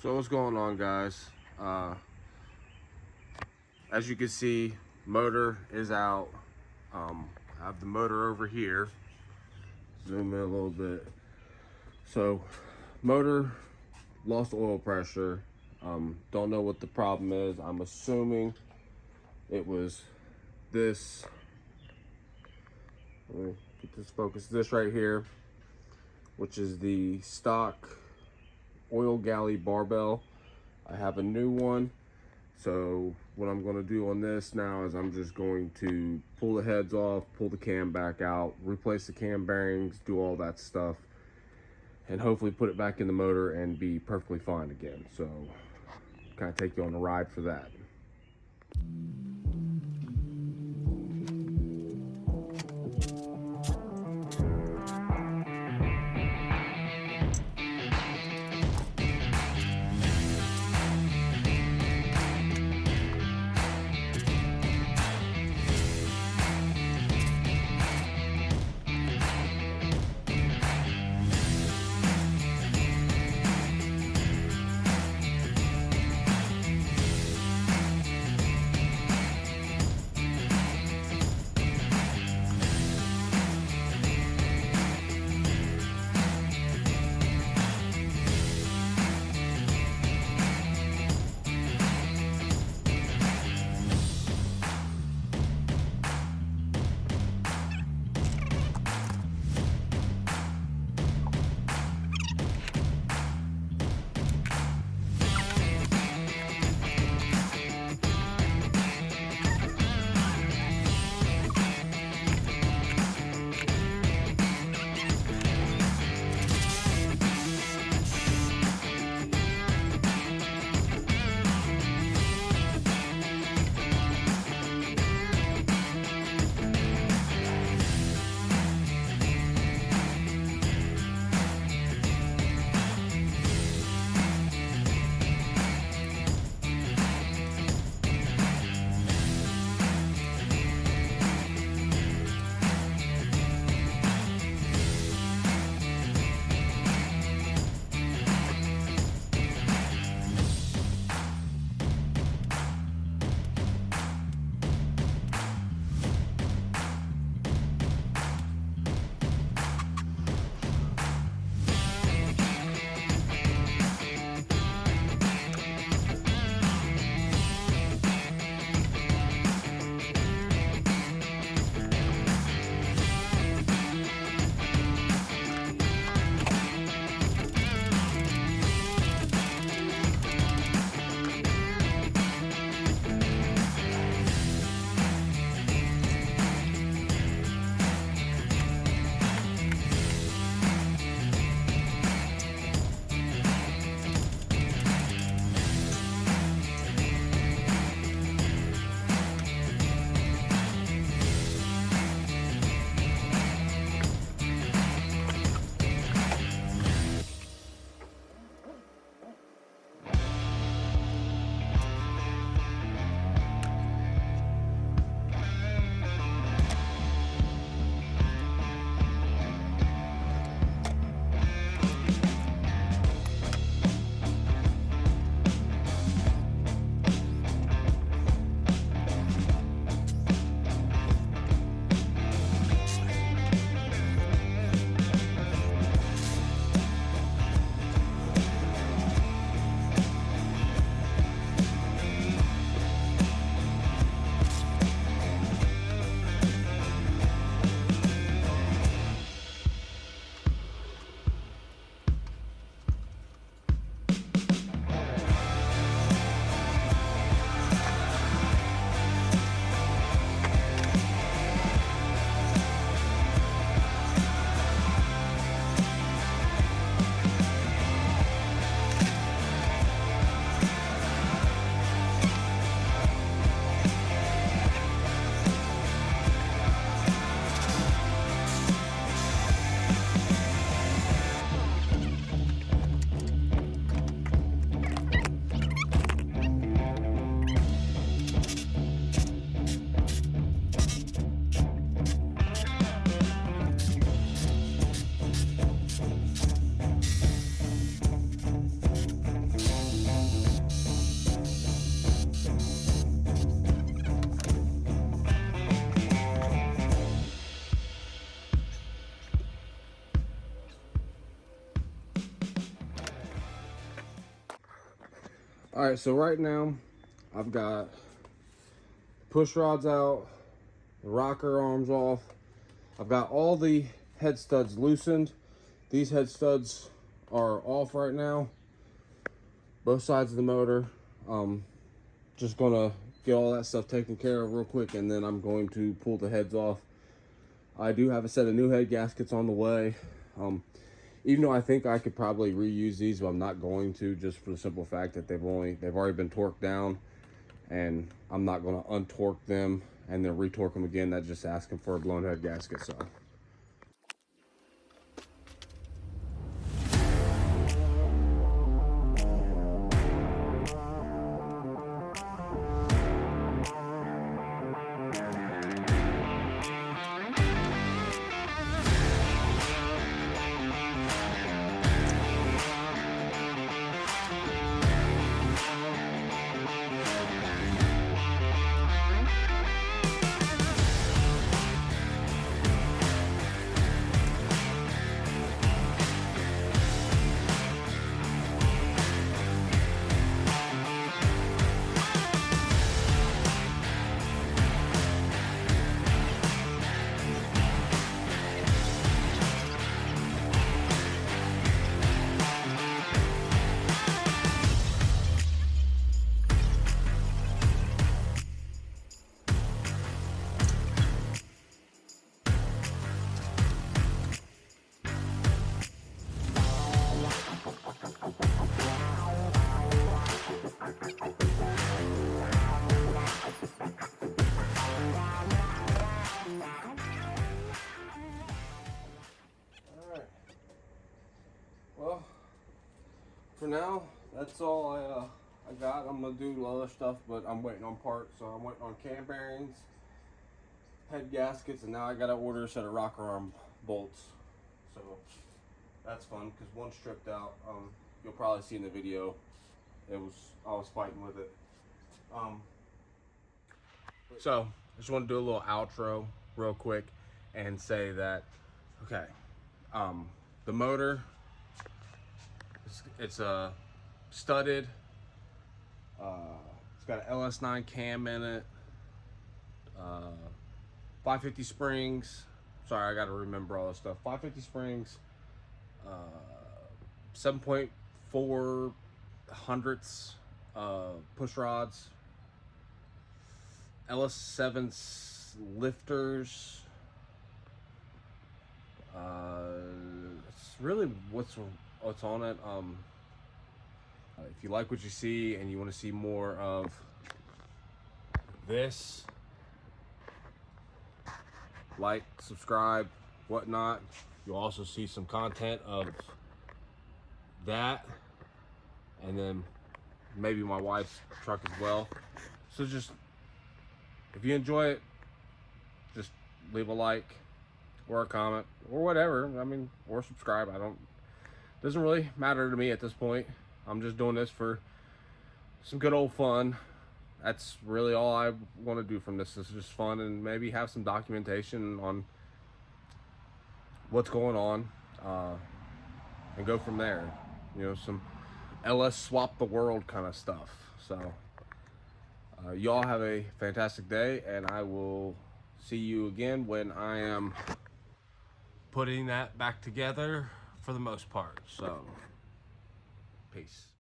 So what's going on, guys? As you can see, motor is out. I have the motor over here. Zoom in a little bit. So motor lost oil pressure. Don't know what the problem is. I'm assuming it was this. Let me get this focused. This right here, which is the stock oil galley barbell. I have a new one. So what I'm going to do on this now is I'm just going to pull the heads off, pull the cam back out, replace the cam bearings, do all that stuff, and hopefully put it back in the motor and be perfectly fine again. So kind of take you on a ride for that. All right, so right now I've got push rods out, the rocker arms off. I've got all the head studs loosened. These head studs are off right now, both sides of the motor. Just gonna get all that stuff taken care of real quick, and then I'm going to pull the heads off. I do have a set of new head gaskets on the way. Even though I think I could probably reuse these, but I'm not going to, just for the simple fact that they've already been torqued down, and I'm not going to untorque them and then retorque them again. That's just asking for a blown head gasket. So well, for now, that's all I got. I'm gonna do other stuff, but I'm waiting on parts. So I'm waiting on cam bearings, head gaskets, and now I gotta order a set of rocker arm bolts. So that's fun because one's stripped out. You'll probably see in the video. I was fighting with it. So I just want to do a little outro real quick and say that okay, the motor. It's a studded. It's got an LS9 cam in it. 550 springs. Sorry, I got to remember all this stuff. 550 springs. 7.4 hundredths push rods. LS7 lifters. It's really what's on it. If you like what you see and you want to see more of this, like, subscribe, whatnot. You'll also see some content of that, and then maybe my wife's truck as well. So just, if you enjoy it, just leave a like or a comment or whatever. I mean, or subscribe. Doesn't really matter to me at this point. I'm just doing this for some good old fun. That's really all I want to do from this. This is just fun, and maybe have some documentation on what's going on, and go from there. You know, some LS swap the world kind of stuff. So y'all have a fantastic day, and I will see you again when I am putting that back together for the most part. So peace.